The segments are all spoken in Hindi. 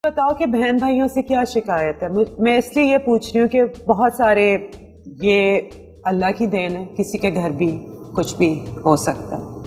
बताओ कि बहन भाइयों से क्या शिकायत है। मैं इसलिए ये पूछ रही हूँ कि बहुत सारे, ये अल्लाह की देन है, किसी के घर भी कुछ भी हो सकता है।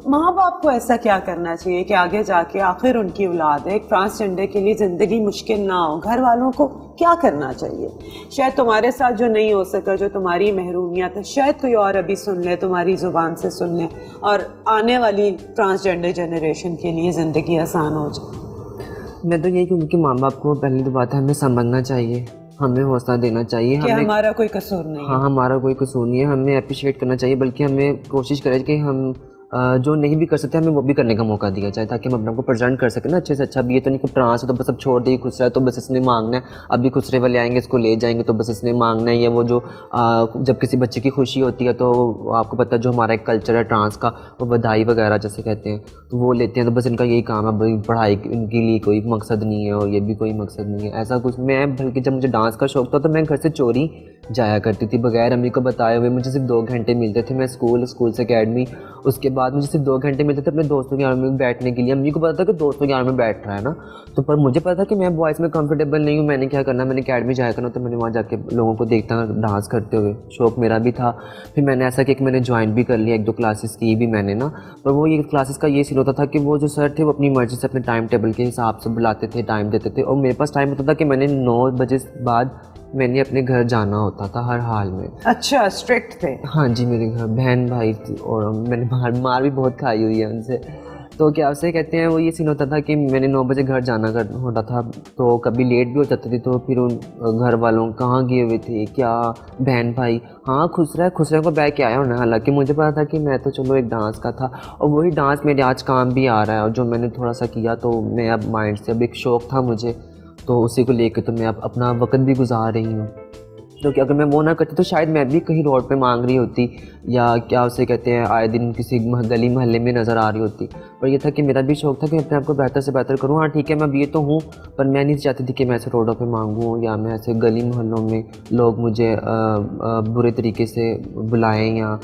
माँ बाप को ऐसा क्या करना चाहिए कि आगे जाके आखिर उनकी औलाद है, एक ट्रांसजेंडर के लिए ज़िंदगी मुश्किल ना हो। घर वालों को क्या करना चाहिए? शायद तुम्हारे साथ जो नहीं हो सका, जो तुम्हारी महरूमियत है, शायद कोई और अभी सुन ले, तुम्हारी ज़ुबान से सुन ले, और आने वाली ट्रांसजेंडर जनरेशन के लिए ज़िंदगी आसान हो जाए। मैं तो यही कहूँगी कि माँ बाप को पहली तो बात है हमें समझना चाहिए, हमें हौसला देना चाहिए, कि हमें हमारा कोई कसूर नहीं है। हाँ, हमारा कोई कसूर नहीं है, हमें अप्रिशिएट करना चाहिए, बल्कि हमें कोशिश करें कि हम जो नहीं भी कर सकते हमें वो भी करने का मौका दिया जाए, ताकि हम अपने आप को प्रेजेंट कर सकें ना अच्छे से अच्छा। अब ये तो नहीं कि ट्रांस है तो बस अब छोड़ दे, खुसरा है तो बस इसने मांगना है, अभी खुसरे वाले आएंगे इसको ले जाएंगे तो बस इसने मांगना है। या वो जो जब किसी बच्चे की खुशी होती है तो आपको पता है जो हमारा एक कल्चर है ट्रांस का, वो बधाई वगैरह जैसे कहते हैं, तो वो लेते हैं, तो बस इनका यही काम है, भाई पढ़ाई इनके लिए कोई मकसद नहीं है और ये भी कोई मकसद नहीं है, ऐसा कुछ। मैं बल्कि जब मुझे डांस का शौक था तो मैं घर से चोरी जाया करती थी बगैर अम्मी को बताए हुए। मुझे सिर्फ 2 घंटे मिलते थे, मैं स्कूल से अकेडमी, उसके बाद मुझे सिर्फ 2 घंटे मिलते थे अपने दोस्तों की आर्मी में बैठने के लिए। अम्मी को पता था कि दोस्तों की आर्मी में बैठ रहा है ना, तो पर मुझे पता था कि मैं बॉयज़ में कंफर्टेबल नहीं हूँ, मैंने क्या करना, मैंने अकेडमी जाया करना, तो मैंने वहाँ जाके लोगों को देखता डांस करते हुए, शौक मेरा भी था। फिर मैंने ऐसा किया कि मैंने ज्वाइन भी कर लिया, 1-2 क्लासेस की भी मैंने ना। पर वो ये क्लासेस का ये सीन होता था कि वो जो सर थे वो अपनी मर्ज़ी से अपने टाइम टेबल के हिसाब से बुलाते थे, टाइम देते थे, और मेरे पास टाइम होता था कि मैंने 9 बजे बाद मैंने अपने घर जाना होता था हर हाल में। अच्छा, स्ट्रिक्ट थे? हाँ जी, मेरे घर बहन भाई थी और मैंने मार भी बहुत खाई हुई है उनसे। तो क्या उसे कहते हैं, वो ये सीन होता था कि मैंने 9 बजे घर जाना होता था, तो कभी लेट भी हो जाती थी, तो फिर उन घर वालों कहाँ गए हुए थे क्या बहन भाई, हाँ खुसरा को बैग के आया होना। हालांकि मुझे पता था कि मैं तो चलो एक डांस का था, और वही डांस मेरे आज काम भी आ रहा है, और जो मैंने थोड़ा सा किया तो मैं अब माइंड से, अब एक शौक़ था मुझे, तो उसी को लेकर तो मैं अब अपना वक्त भी गुजार रही हूँ। क्योंकि अगर मैं वो ना करती तो शायद मैं भी कहीं रोड पे मांग रही होती, या क्या उसे कहते हैं आए दिन किसी गली मोहल्ले में नज़र आ रही होती। पर ये था कि मेरा भी शौक़ था कि अपने आप को बेहतर से बेहतर करूँ। हाँ ठीक है, मैं अब ये तो हूँ, पर मैं नहीं चाहती थी कि मैं ऐसे रोडों पे मांगूँ, या मैं ऐसे गली मोहल्लों में लोग मुझे बुरे तरीके से बुलाएं या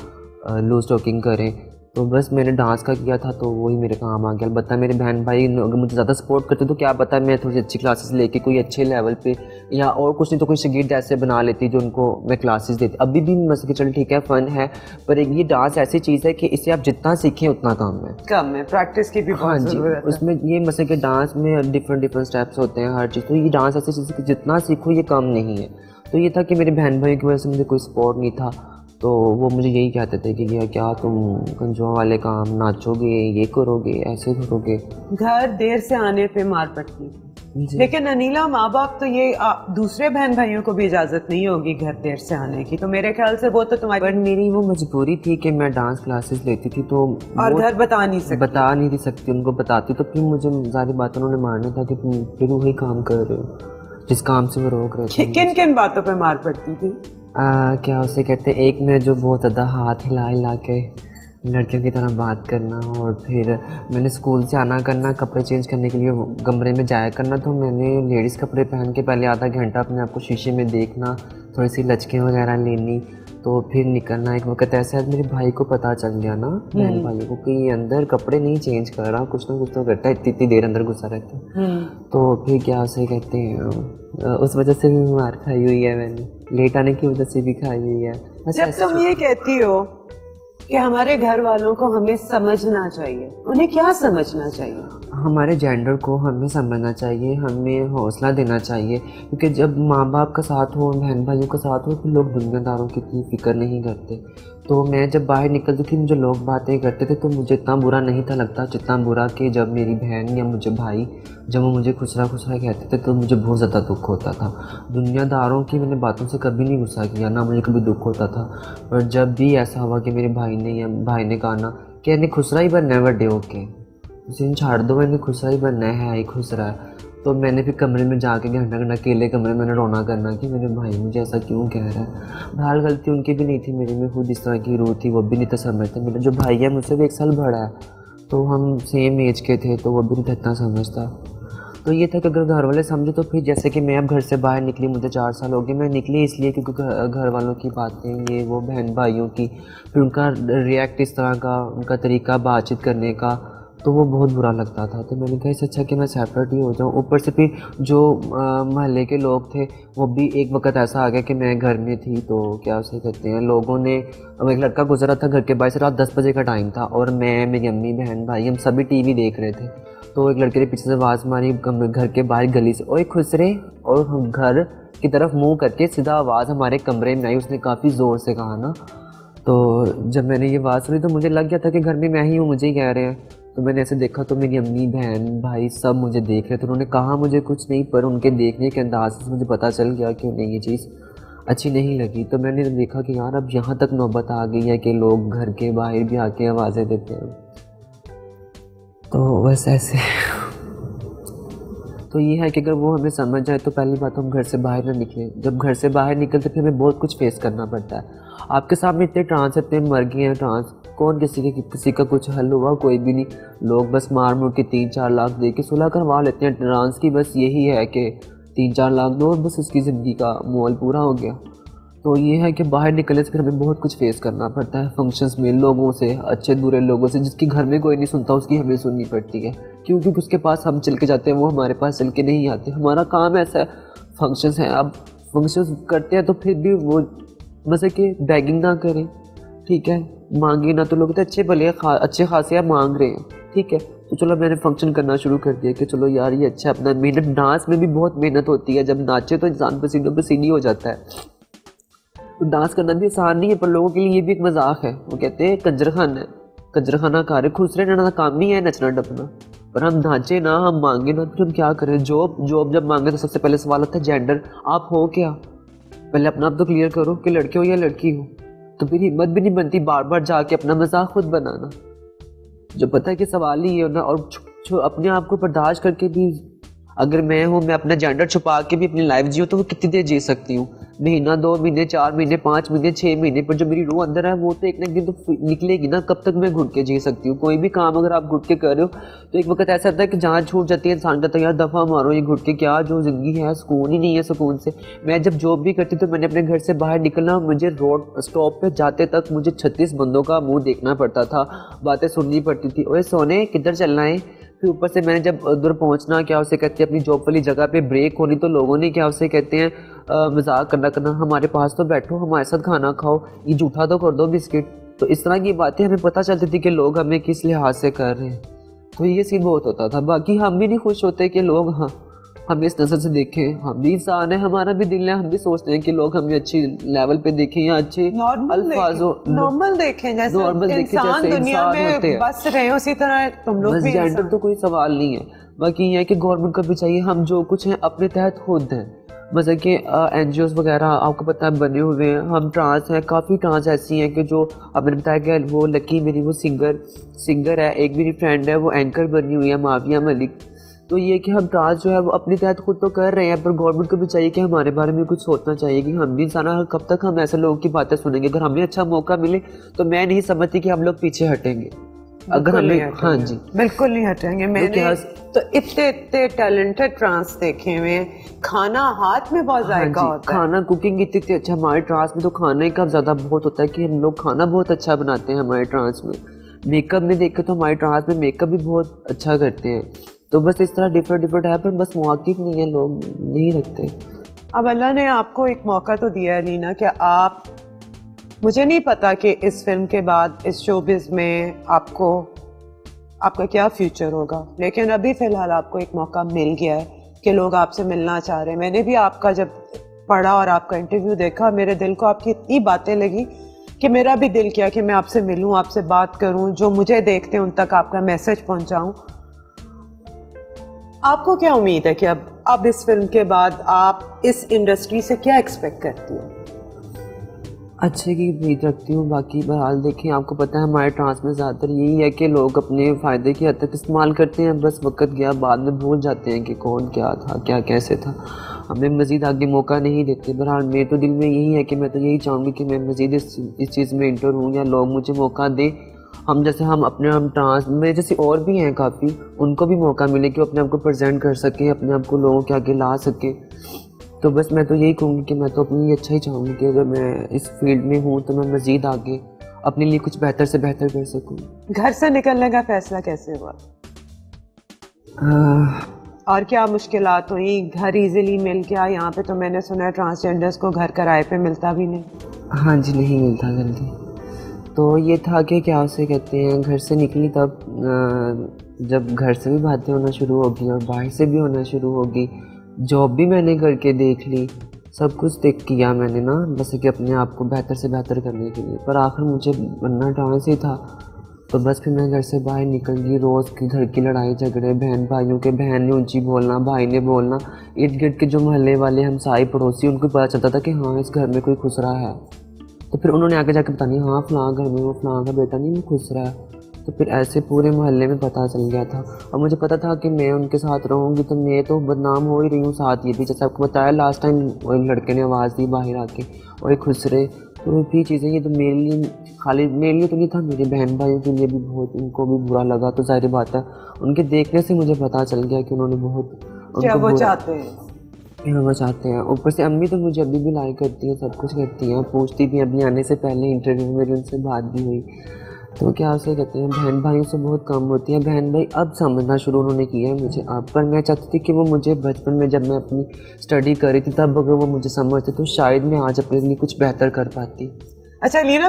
लूज़ टॉकिंग करें। तो बस मैंने डांस का किया था तो वही मेरे काम आ गया। अलबत्ता मेरे बहन भाई अगर मुझे ज़्यादा सपोर्ट करते तो क्या पता मैं थोड़ी अच्छी क्लासेस लेके कोई अच्छे लेवल पे, या और कुछ नहीं तो कोई शागिर्द ऐसे बना लेती जो उनको मैं क्लासेस देती। अभी भी मैं कि चल ठीक है फ़न है, पर ये डांस ऐसी चीज़ है कि इसे आप जितना सीखें उतना कम है, प्रैक्टिस की भी हाँ जी। उसमें ये मसले कि डांस में डिफरेंट स्टेप्स होते हैं हर चीज़, तो ये डांस ऐसी चीज़ है कि जितना सीखो ये कम नहीं है। तो ये था कि मेरे बहन भाई की वजह से मुझे कोई सपोर्ट नहीं था, तो वो मुझे यही कहते थे कि क्या तुम कंजुआ वाले काम, नाचोगे, ये करोगे, ऐसे करोगे। घर देर से आने पे मार पड़ती। लेकिन अनिला, माँ बाप तो ये दूसरे बहन भाइयों को भी इजाजत नहीं होगी घर देर से आने की, तो मेरे ख्याल से वो तो तुम्हारी, पर मेरी वो मजबूरी थी कि मैं डांस क्लासेस लेती थी, तो और घर बता नहीं सकती उनको बताती तो फिर मुझे सारी बातें उन्होंने मारनी था कि तुम फिर वही काम कर रहे हो जिस काम से वो रोक रहे थे। किन किन बातों पे मार पड़ती थी? क्या उसे कहते हैं, एक में जो बहुत ज़्यादा हाथ हिला के लड़कियों की तरह बात करना, और फिर मैंने स्कूल से आना करना, कपड़े चेंज करने के लिए कमरे में जाया करना, तो मैंने लेडीज़ कपड़े पहन के पहले आधा घंटा अपने आप को शीशे में देखना, थोड़ी सी लचकें वगैरह लेनी, तो फिर निकलना। एक वक्त ऐसा है मेरे भाई को पता चल गया ना, बहन भाइयों को, कि अंदर कपड़े नहीं चेंज कर रहा, कुछ ना कुछ तो करता है, इतनी देर अंदर घुसा रहता है। तो फिर क्या उसे कहते हैं, उस वजह से भी मार खाई हुई है मैंने, लेट आने की वजह से भी खाई हुई है। जब तुम ये कहती हो कि हमारे घर वालों को हमें समझना चाहिए, उन्हें क्या समझना चाहिए? हमारे जेंडर को हमें समझना चाहिए, हमें हौसला देना चाहिए, क्योंकि जब माँ बाप का साथ हो, बहन भाइयों का साथ हो, फिर लोग दुनियादारों की फिक्र नहीं करते। तो मैं जब बाहर निकलती थी, मुझे लोग बातें करते थे तो मुझे इतना बुरा नहीं था लगता, जितना बुरा कि जब मेरी बहन या मुझे भाई जब वो मुझे खुसरा कहते थे तो मुझे बहुत ज़्यादा दुख होता था। दुनियादारों की मैंने बातों से कभी नहीं गुस्सा किया, ना मुझे कभी दुख होता था। पर जब भी ऐसा हुआ कि मेरे भाई ने कहा ना कि इन्हें खुसरा ही बनना है बड़े होके, उसे छाड़ दो, मैंने खुसरा ही बनना है, खुसरा है। तो मैंने फिर कमरे में जाके घंटा अकेले कमरे में रोना करना कि मेरे भाई मुझे ऐसा क्यों कह रहा है। बहरहाल गलती उनकी भी नहीं थी, मेरी में खुद इस तरह की रूह थी, वो भी नहीं था समझते। मेरा जो भाई है मुझसे भी 1 साल बड़ा है, तो हम सेम एज के थे, तो वो भी नहीं इतना समझता। तो ये था कि अगर घर वाले समझे तो फिर, जैसे कि मैं अब घर से बाहर निकली, मुझे 4 साल हो गए, मैं निकली इसलिए क्योंकि घर वालों की बातें, ये वो बहन भाइयों की, फिर उनका रिएक्ट इस तरह का, उनका तरीका बातचीत करने का, तो वो बहुत बुरा लगता था। तो मैंने कहा इससे अच्छा कि मैं सेपरेट ही हो जाऊँ। ऊपर से फिर जो महल्ले के लोग थे वो भी एक वक्त ऐसा आ गया कि मैं घर में थी, तो क्या उसे कहते हैं, लोगों ने, अब एक लड़का गुजरा था घर के बाहर से, रात 10 बजे का टाइम था, और मैं, मेरी अम्मी, बहन, भाई, हम सभी टीवी देख रहे थे। तो एक लड़के ने पीछे से आवाज़ मारी घर के बाहर गली से, ओए खुसरे, और हम घर की तरफ मुँह करके सीधा आवाज़ हमारे कमरे में आई। उसने काफ़ी ज़ोर से कहा ना। तो जब मैंने ये बात सुनी तो मुझे लग गया था कि घर में मैं ही हूँ, मुझे ही कह रहे हैं। तो मैंने ऐसे देखा तो मेरी अम्मी, बहन, भाई सब मुझे देख रहे थे। उन्होंने कहा मुझे कुछ नहीं, पर उनके देखने के अंदाज से मुझे पता चल गया कि उन्हें ये चीज़ अच्छी नहीं लगी। तो मैंने देखा कि यार अब यहाँ तक नौबत आ गई है कि लोग घर के बाहर भी आके आवाज़ें देते हैं। तो बस ऐसे तो ये है कि अगर वो हमें समझ जाए तो पहली बात हम घर से बाहर ना निकलें। जब घर से बाहर निकलते फिर हमें बहुत कुछ फेस करना पड़ता है। आपके सामने इतने ट्रांस, इतने मर गए हैं ट्रांस, कौन किसी का कुछ हल हुआ? कोई भी नहीं। लोग बस मार मुड़ के 3-4 लाख दे के सुलह करवा लेते हैं ट्रांस की। बस यही है कि 3-4 लाख दो और बस उसकी ज़िंदगी का मोल पूरा हो गया। तो ये है कि बाहर निकलने से फिर हमें बहुत कुछ फेस करना पड़ता है फंक्शंस में, लोगों से, अच्छे बुरे लोगों से। जिसकी घर में कोई नहीं सुनता उसकी हमें सुननी पड़ती है, क्योंकि उसके पास हम चल के जाते हैं, वो हमारे पास चल के नहीं आते। हमारा काम ऐसा है, फंक्शंस हैं। अब फंक्शंस करते हैं तो फिर भी वो बस है कि बैगिंग ना करें, ठीक है, मांगे ना। तो लोग तो अच्छे भले अच्छे खासे आप मांग रहे हैं, ठीक है। तो चलो मैंने फंक्शन करना शुरू कर दिया कि चलो यार ये अच्छा अपना मेहनत। डांस में भी बहुत मेहनत होती है, जब नाचे तो इंसान पसीनों पसीनी हो जाता है। तो डांस करना भी आसान नहीं है, पर लोगों के लिए ये भी एक मजाक है। वो कहते हैं कंजरखाना है, कंजरखाना कार्य, खुश रहना का काम नहीं है नचना टपना। पर हम नाचे ना, हम मांगे ना, तो हम क्या करें? जॉब जब मांगे तो सबसे पहले सवाल आता है जेंडर, आप हो क्या? पहले अपना आप तो क्लियर करो कि लड़के हो या लड़की हो। तो फिर हिम्मत भी नहीं बनती बार बार जाके अपना मजाक खुद बनाना। जो पता है कि सवाल ही है ना। और अपने आप को बर्दाश्त करके भी, अगर मैं हूँ, मैं अपना जेंडर छुपा के भी अपनी लाइफ जियो तो वो कितनी देर जी सकती हूँ? महीना, 2 महीने, 4 महीने, 5 महीने, 6 महीने। पर जो मेरी रूह अंदर है वो तो एक ना एक दिन तो निकलेगी ना। कब तक मैं घुट के जी सकती हूँ? कोई भी काम अगर आप घुट के कर रहे हो तो एक वक्त ऐसा आता है कि जान छूट जाती है इंसान का। तो यार दफ़ा मारो ये घुट के, क्या जो ज़िंदगी है, सुकून ही नहीं है सुकून से। मैं जब जॉब भी करती तो मैंने अपने घर से बाहर निकलना, मुझे रोड स्टॉप पर जाते तक मुझे 36 बंदों का मुँह देखना पड़ता था, बातें सुननी पड़ती थी। ओए सोने किधर चलना है? फिर ऊपर से मैंने जब उधर पहुंचना, क्या उसे कहते हैं, अपनी जॉब वाली जगह पे ब्रेक होनी, तो लोगों ने क्या उसे कहते हैं मजाक करना, हमारे पास तो बैठो, हमारे साथ खाना खाओ, ये जूठा तो कर दो बिस्किट। तो इस तरह की बातें हमें पता चलती थी कि लोग हमें किस लिहाज से कर रहे हैं। तो ये सीन बहुत होता था। बाकी हम भी नहीं खुश होते कि लोग हमें इस नज़र से देखें। हम भी इंसान है, हमारा भी दिल है, हम भी सोचते हैं कि लोग हमें अच्छी लेवल पे देखें या अच्छे अल्फाजों नॉर्मल देखें, जैसे इंसान दुनिया में बस रहे उसी तरह तुम लोग भी। जेंडर तो कोई सवाल नहीं है। बाकी ये है कि गवर्नमेंट को भी चाहिए हम जो कुछ है अपने तहत खुद हैं। मतलब कि NGOs वगैरह आपको पता है बने हुए हैं। हम ट्रांस हैं, काफ़ी ट्रांस ऐसी हैं कि जो आपने बताया कि वो लकी मेरी वो सिंगर है, एक मेरी फ्रेंड है वो एंकर बनी हुई है, माविया मलिक। तो ये कि हम ट्रांस जो है वो अपने तहत खुद तो कर रहे हैं, पर गवर्नमेंट को भी चाहिए कि हमारे बारे में कुछ सोचना चाहिए कि हम भी इंसान हैं। कब तक हम ऐसे लोगों की बातें सुनेंगे? अगर हमें अच्छा मौका मिले तो मैं नहीं समझती कि हम लोग पीछे हटेंगे। अगर हमें, हाँ जी, बिल्कुल नहीं हटेंगे। मैंने तो इतने टैलेंटेड ट्रांस देखे हुए। खाना हाथ में बहुत जायका होता है, खाना कुकिंग इतनी अच्छा। हमारे ट्रांस में तो खाने का ज़्यादा बहुत होता है कि हम लोग खाना बहुत अच्छा बनाते हैं हमारे ट्रांस में। मेकअप में देखे तो हमारे ट्रांस में मेकअप भी बहुत अच्छा करते हैं। तो बस इस तरह डिफरेंट है, पर बस मौक़िफ़ नहीं है, लोग नहीं रखते। अब अल्लाह ने आपको एक मौका तो दिया है लीना कि आप, मुझे नहीं पता कि इस फिल्म के बाद इस शोबिज़ में आपका क्या फ्यूचर होगा, लेकिन अभी फ़िलहाल आपको एक मौका मिल गया है कि लोग आपसे मिलना चाह रहे हैं। मैंने भी आपका जब पढ़ा और आपका इंटरव्यू देखा, मेरे दिल को आपकी इतनी बातें लगी कि मेरा भी दिल किया कि मैं आपसे मिलूं, आपसे बात करूं, जो मुझे देखते हैं उन तक आपका मैसेज पहुंचाऊं। आपको क्या उम्मीद है कि अब इस फिल्म के बाद आप इस इंडस्ट्री से क्या एक्सपेक्ट करती हैं? अच्छे की उम्मीद रखती हूँ। बाकी बहरहाल देखें, आपको पता है हमारे ट्रांस में ज़्यादातर यही है कि लोग अपने फ़ायदे की हद तक इस्तेमाल करते हैं। बस वक्त गया, बाद में भूल जाते हैं कि कौन क्या था, क्या कैसे था, हमें मज़ीद आगे मौका नहीं देते। बहरहाल मेरे तो दिल में यही है कि मैं तो यही चाहूँगी कि मैं मज़ीद इस चीज़ में इंटर हूँ या लोग मुझे मौका दें। हम ट्रांस में जैसे और भी हैं काफ़ी, उनको भी मौका मिले कि वो अपने आप को प्रेजेंट कर सकें, अपने आप को लोगों के आगे ला सकें। तो बस मैं तो यही कहूँगी कि मैं तो अपनी अच्छा ही चाहूँगी कि अगर मैं इस फील्ड में हूँ तो मैं मज़ीद आगे अपने लिए कुछ बेहतर से बेहतर कर सकूँ। घर से निकलने का फ़ैसला कैसे हुआ? और क्या मुश्किलात हुई? घर इजीली मिल गया? यहाँ पे तो मैंने सुना है ट्रांसजेंडर्स को घर किराए पे मिलता भी नहीं। हाँ जी, नहीं मिलता जल्दी। तो ये था कि क्या उसे कहते हैं, घर से निकली तब जब घर से भी बातें होना शुरू हो गई और बाहर से भी होना शुरू हो गई। जॉब भी मैंने करके देख ली, सब कुछ देख किया मैंने ना, बस कि अपने आप को बेहतर से बेहतर करने के लिए, पर आखिर मुझे बनना डांस ही था। तो बस फिर मैं घर से बाहर निकल गई। रोज़ की घर की लड़ाई झगड़े, बहन भाइयों के, बहन ने ऊंची बोलना, भाई ने बोलना, इर्द गिर्द के जो मोहल्ले वाले हमसाई पड़ोसी, उनको पता चलता था कि हाँ इस घर में कोई खुश रहा है। तो फिर उन्होंने आगे जाकर बतानी, हाँ फलां घर में वो फलां का बेटा नहीं खुश रहा है। तो फिर ऐसे पूरे मोहल्ले में पता चल गया था और मुझे पता था कि मैं उनके साथ रहूँगी तो मैं तो बदनाम हो ही रही हूँ साथ। ये भी जैसे आपको बताया लास्ट टाइम लड़के ने आवाज़ दी बाहर आके और एक खुश रहे, तो भी चीज़ें ये तो मेरे लिए, खाली मेरे लिए तो नहीं था, मेरे बहन भाइयों के लिए भी बहुत, उनको भी बुरा लगा। तो जाहिर बात है उनके देखने से मुझे पता चल गया कि उन्होंने बहुत क्या उनको वो चाहते हैं? वो चाहते हैं। ऊपर से अम्मी तो मुझे अभी भी लाइक करती हैं, सब कुछ करती हैं, पूछती भी। अभी आने से पहले इंटरव्यू में मेरी उनसे बात भी हुई। तो क्या उसे कहते हैं, बहन भाइयों से बहुत कम होती है। बहन भाई अब समझना शुरू उन्होंने किया है मुझे अब, पर मैं चाहती थी कि वो मुझे बचपन में जब मैं अपनी स्टडी कर रही थी तब अगर वो मुझे समझते तो शायद मैं आज अपने लिए कुछ बेहतर कर पाती। अच्छा लीना,